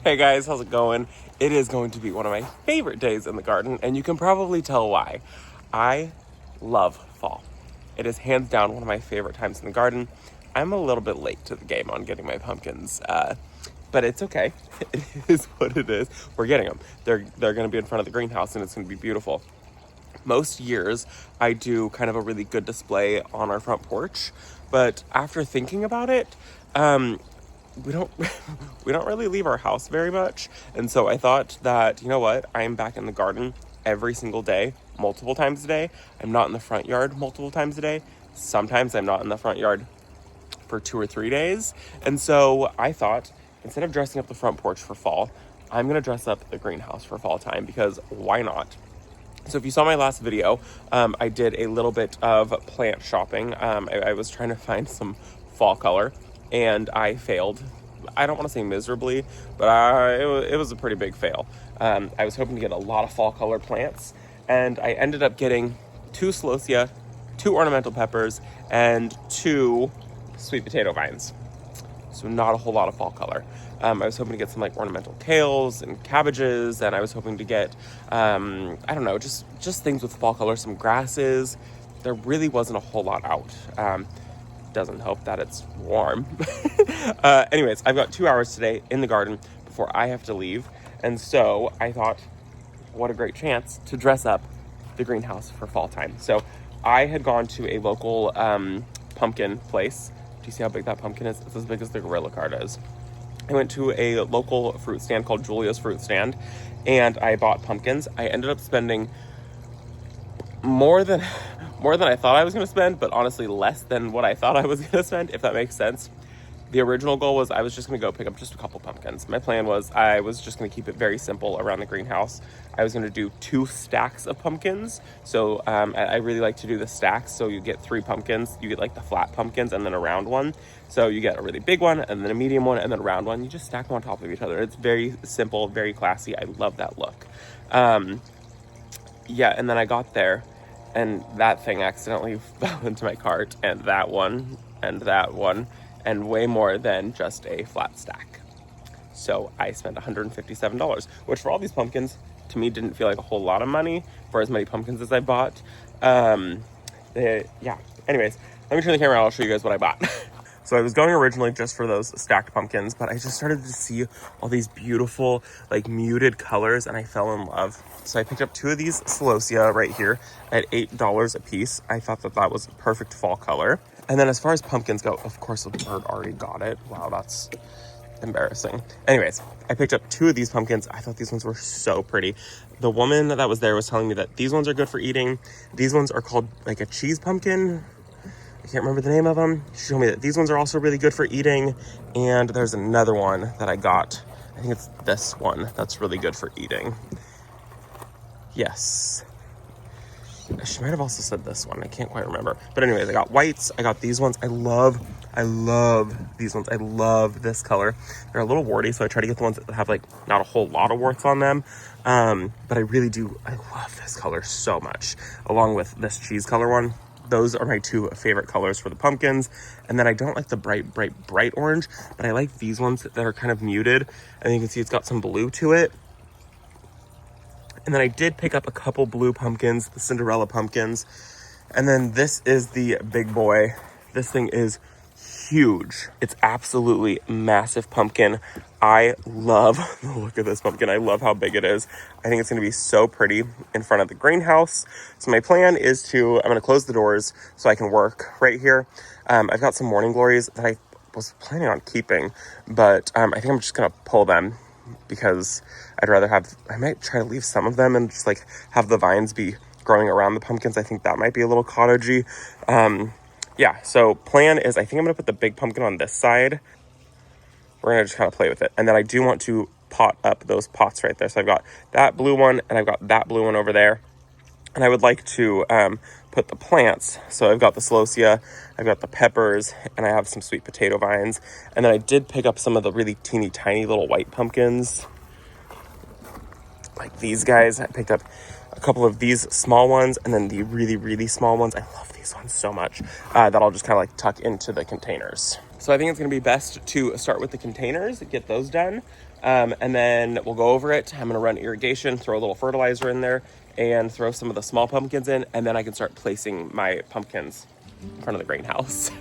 Hey guys, how's it going? It is going to be one of my favorite days in the garden, and you can probably tell why. I love fall. It is hands down one of my favorite times in the garden. I'm a little bit late to the game on getting my pumpkins, but it's okay. It is what it is. We're getting them. They're going to be in front of the greenhouse, and it's going to be beautiful. Most years, I do kind of a really good display on our front porch, but after thinking about it, we don't we don't really leave our house very much, and so I thought that, you know what, I am back in the garden every single day, multiple times a day. I'm not in the front yard multiple times a day. Sometimes I'm not in the front yard for 2 or 3 days, and so I thought, instead of dressing up the front porch for fall, I'm gonna dress up the greenhouse for fall time, because why not? So if you saw my last video, I did a little bit of plant shopping. I was trying to find some fall color, and I failed. I don't want to say miserably, but it was a pretty big fail. I was hoping to get a lot of fall color plants, and I ended up getting 2 celosia, 2 ornamental peppers, and 2 sweet potato vines. So not a whole lot of fall color. I was hoping to get some like ornamental kales and cabbages, and I was hoping to get, I don't know, just things with fall color, some grasses. There really wasn't a whole lot out. Doesn't help that it's warm. Anyways, I've got 2 hours today in the garden before I have to leave. And so I thought, what a great chance to dress up the greenhouse for fall time. So I had gone to a local pumpkin place. Do you see how big that pumpkin is? It's as big as the Gorilla card is. I went to a local fruit stand called Julia's Fruit Stand, and I bought pumpkins. I ended up spending more than I thought I was going to spend, but honestly less than what I thought I was going to spend, if that makes sense. The original goal was I was just going to go pick up just a couple pumpkins. My plan was I was just going to keep it very simple around the greenhouse. I was going to do 2 stacks of pumpkins. So I really like to do the stacks. So you get 3 pumpkins. You get like the flat pumpkins and then a round one. So you get a really big one and then a medium one and then a round one. You just stack them on top of each other. It's very simple, very classy. I love that look. Yeah, and then I got there, and that thing accidentally fell into my cart, and that one, and way more than just a flat stack. So I spent $157, which for all these pumpkins, to me, didn't feel like a whole lot of money for as many pumpkins as I bought. Yeah, anyways, let me turn the camera around, I'll show you guys what I bought. So I was going originally just for those stacked pumpkins, but I just started to see all these beautiful, like, muted colors, and I fell in love. So I picked up 2 of these celosia right here at $8 a piece. I thought that was a perfect fall color. And then as far as pumpkins go, of course, the bird already got it. Wow, that's embarrassing. Anyways, I picked up 2 of these pumpkins. I thought these ones were so pretty. The woman that was there was telling me that these ones are good for eating. These ones are called like a cheese pumpkin. I can't remember the name of them. She told me that these ones are also really good for eating. And there's another one that I got. I think it's this one that's really good for eating. Yes. She might have also said this one. I can't quite remember. But anyways, I got whites. I got these ones. I love these ones. I love this color. They're a little warty, so I try to get the ones that have like not a whole lot of warts on them. But I really do. I love this color so much, along with this cheese color one. Those are my 2 favorite colors for the pumpkins. And then I don't like the bright orange, but I like these ones that are kind of muted. And you can see it's got some blue to it. And then I did pick up a couple blue pumpkins, the Cinderella pumpkins. And then this is the big boy. This thing is huge. It's absolutely massive pumpkin. I love the look of this pumpkin. I love how big it is. I think it's going to be so pretty in front of the greenhouse. So my plan is I'm going to close the doors so I can work right here. I've got some morning glories that I was planning on keeping, but I think I'm just going to pull them, because I might try to leave some of them and just like have the vines be growing around the pumpkins. I think that might be a little cottagey. Yeah, so plan is I think I'm going to put the big pumpkin on this side. We're going to just kind of play with it. And then I do want to pot up those pots right there. So I've got that blue one and I've got that blue one over there. And I would like to put the plants. So I've got the celosia, I've got the peppers, and I have some sweet potato vines. And then I did pick up some of the really teeny tiny little white pumpkins, like these guys. I picked up a couple of these small ones, and then the really, really small ones. I love these ones so much that I'll just kind of like tuck into the containers. So I think it's going to be best to start with the containers, get those done. And then we'll go over it. I'm gonna run irrigation, throw a little fertilizer in there, and throw some of the small pumpkins in, and then I can start placing my pumpkins in front of the greenhouse.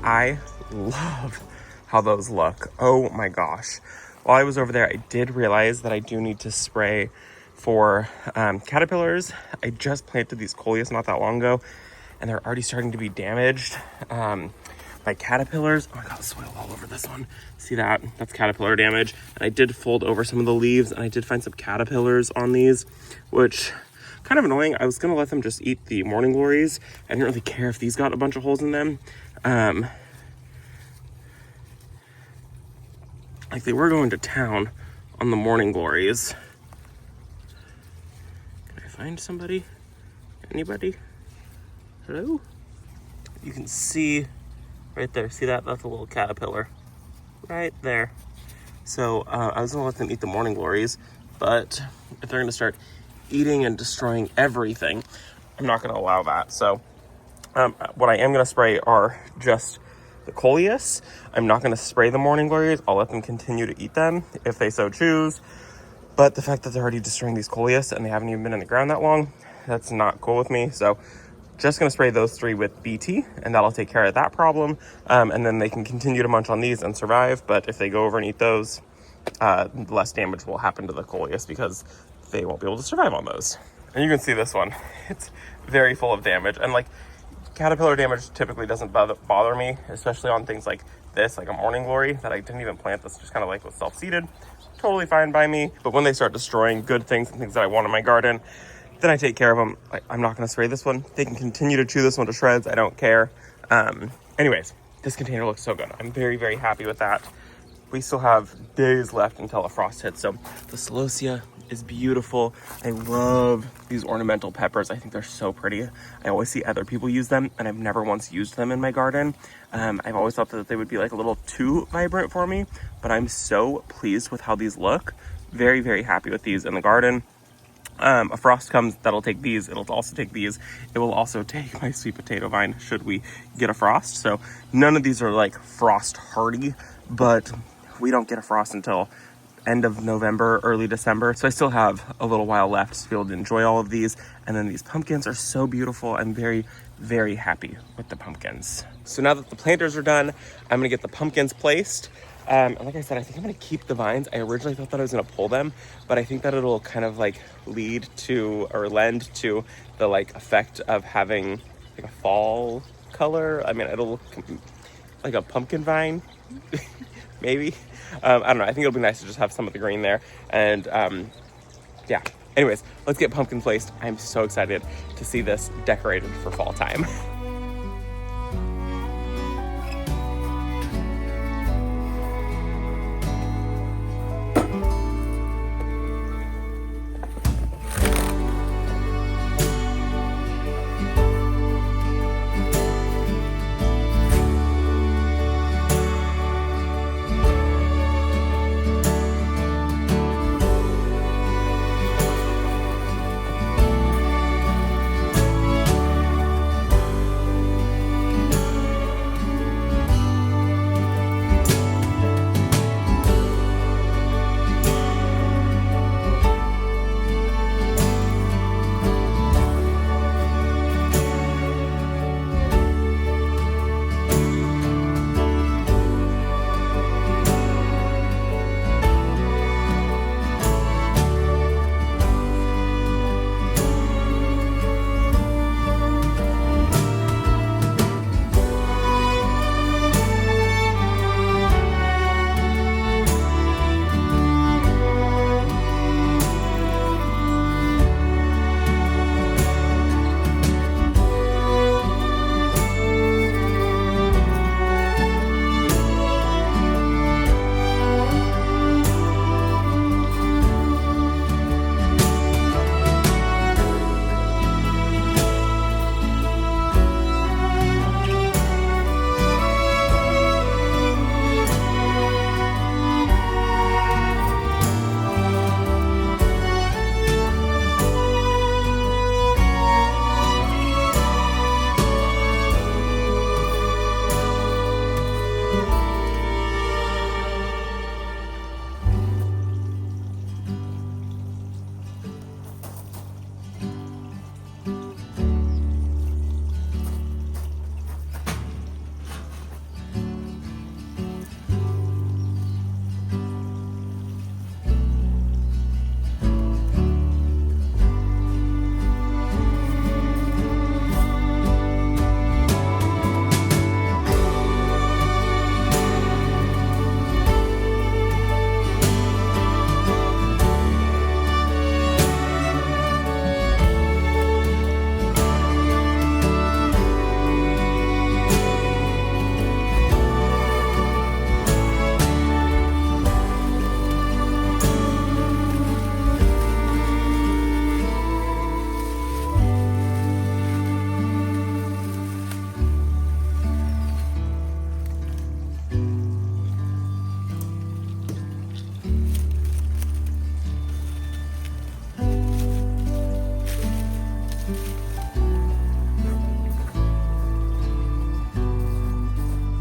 I love how those look. Oh my gosh. While I was over there, I did realize that I do need to spray for caterpillars. I just planted these coleus not that long ago, and they're already starting to be damaged by caterpillars. Oh, I got soil all over this one. See that? That's caterpillar damage. And I did fold over some of the leaves, and I did find some caterpillars on these, which kind of annoying. I was gonna let them just eat the morning glories. I didn't really care if these got a bunch of holes in them. Like they were going to town on the morning glories. Can I find somebody? Anybody? Hello? You can see right there. See that? That's a little caterpillar right there. So I was gonna let them eat the morning glories, but if they're gonna start eating and destroying everything, I'm not gonna allow that. So what I am gonna spray are just the coleus. I'm not going to spray the morning glories. I'll let them continue to eat them if they so choose. But the fact that they're already destroying these coleus and they haven't even been in the ground that long, that's not cool with me. So just going to spray those 3 with BT, and that'll take care of that problem. And then they can continue to munch on these and survive. But if they go over and eat those, less damage will happen to the coleus because they won't be able to survive on those. And you can see this one. It's very full of damage. And like, caterpillar damage typically doesn't bother me, especially on things like this, like a morning glory that I didn't even plant. This just kind of like was self-seeded. Totally fine by me. But when they start destroying good things and things that I want in my garden, then I take care of them. I'm not going to spray this one. They can continue to chew this one to shreds. I don't care. Anyways, this container looks so good. I'm very, very happy with that. We still have days left until a frost hits. So the celosia is beautiful. I love these ornamental peppers. I think they're so pretty. I always see other people use them, and I've never once used them in my garden. I've always thought that they would be like a little too vibrant for me, but I'm so pleased with how these look. very, very happy with these in the garden. A frost comes, that'll take these. It'll also take these. It will also take my sweet potato vine should we get a frost. So none of these are like frost hardy, but we don't get a frost until end of November, early December. So I still have a little while left to be able to enjoy all of these. And then these pumpkins are so beautiful. I'm very, very happy with the pumpkins. So now that the planters are done, I'm gonna get the pumpkins placed. And like I said, I think I'm gonna keep the vines. I originally thought that I was gonna pull them, but I think that it'll kind of like lead to or lend to the like effect of having like a fall color. I mean, it'll look like a pumpkin vine, maybe. I don't know. I think it'll be nice to just have some of the green there. And yeah, anyways, let's get pumpkin placed. I'm so excited to see this decorated for fall time.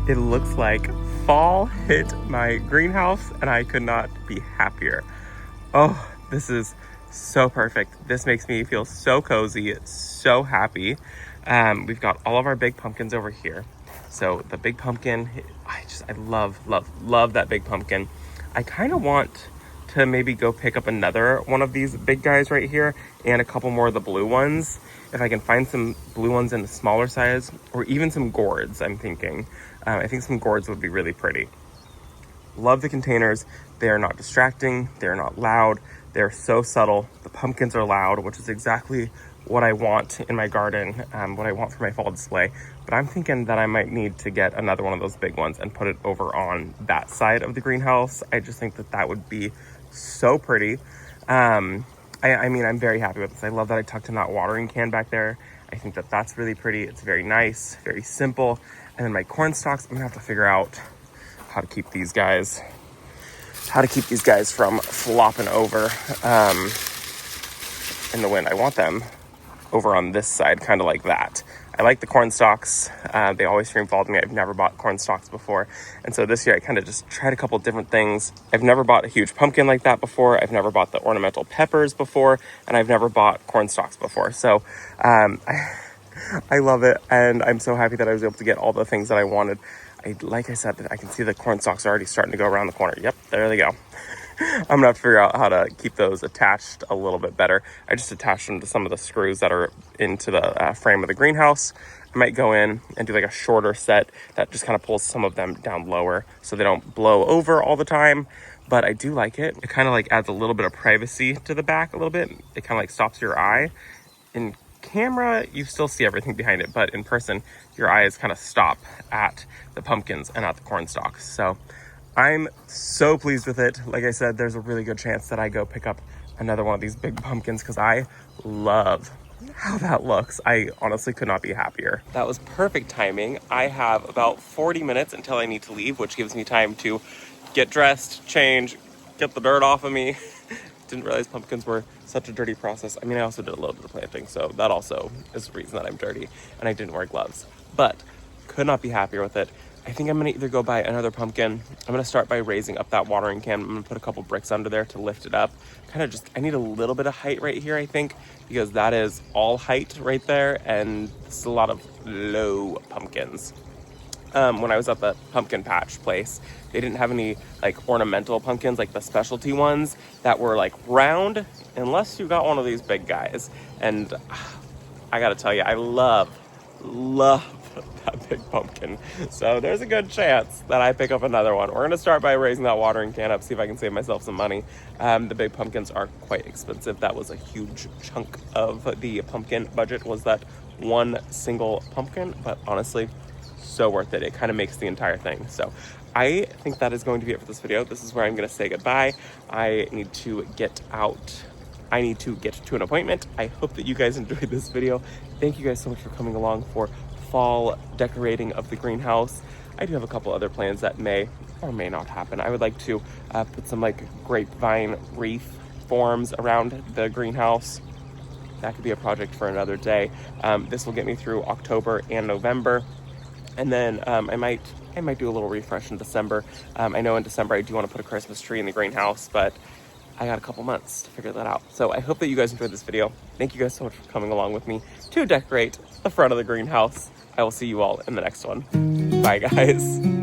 It looks like fall hit my greenhouse and I could not be happier. Oh, this is so perfect. This makes me feel so cozy, so happy. We've got all of our big pumpkins over here. So the big pumpkin, I love that big pumpkin. I kind of want to maybe go pick up another one of these big guys right here and a couple more of the blue ones. If I can find some blue ones in the smaller size or even some gourds, I'm thinking. I think some gourds would be really pretty. Love the containers. They are not distracting. They're not loud. They're so subtle. The pumpkins are loud, which is exactly what I want in my garden, what I want for my fall display. But I'm thinking that I might need to get another one of those big ones and put it over on that side of the greenhouse. I just think that that would be so pretty. I mean, I'm very happy with this. I love that I tucked in that watering can back there. I think that that's really pretty. It's very nice, very simple. And then my corn stalks, I'm gonna have to figure out how to keep these guys how to keep these guys from flopping over in the wind. I want them over on this side, kind of like that. I like the corn stalks. They always scream fall to me. I've never bought corn stalks before. And so this year I kind of just tried a couple different things. I've never bought a huge pumpkin like that before. I've never bought the ornamental peppers before. And I've never bought corn stalks before. So I love it. And I'm so happy that I was able to get all the things that I wanted. Like I said, I can see the corn stalks already starting to go around the corner. Yep, there they go. I'm gonna have to figure out how to keep those attached a little bit better. I just attached them to some of the screws that are into the frame of the greenhouse. I might go in and do like a shorter set that just kind of pulls some of them down lower so they don't blow over all the time. But I do like it. It kind of like adds a little bit of privacy to the back a little bit. It kind of like stops your eye. In camera, you still see everything behind it, but in person, your eyes kind of stop at the pumpkins and at the corn stalks. So I'm so pleased with it. Like I said, there's a really good chance that I go pick up another one of these big pumpkins because I love how that looks. I honestly could not be happier. That was perfect timing. I have about 40 minutes until I need to leave, which gives me time to get dressed, change, get the dirt off of me. Didn't realize pumpkins were such a dirty process. I mean, I also did a little bit of planting, so that also is the reason that I'm dirty, and I didn't wear gloves. But could not be happier with it. I think I'm gonna either go buy another pumpkin. I'm gonna start by raising up that watering can. I'm gonna put a couple bricks under there to lift it up. I need a little bit of height right here, I think, because that is all height right there, and it's a lot of low pumpkins. When I was at the pumpkin patch place, they didn't have any like ornamental pumpkins, like the specialty ones that were like round, unless you got one of these big guys. And I gotta tell you, I love that big pumpkin. So there's a good chance that I pick up another one. We're gonna start by raising that watering can up, see if I can save myself some money. The big pumpkins are quite expensive. That was a huge chunk of the pumpkin budget, was that one single pumpkin, but honestly, so worth it. It kind of makes the entire thing. So I think that is going to be it for this video. This is where I'm going to say goodbye. I need to get out. I need to get to an appointment. I hope that you guys enjoyed this video. Thank you guys so much for coming along for fall decorating of the greenhouse. I do have a couple other plans that may or may not happen. I would like to put some like grapevine wreath forms around the greenhouse. That could be a project for another day. This will get me through October and November. And then I might do a little refresh in December. I know in December I do want to put a Christmas tree in the greenhouse, but I got a couple months to figure that out. So I hope that you guys enjoyed this video. Thank you guys so much for coming along with me to decorate the front of the greenhouse. I will see you all in the next one. Bye, guys.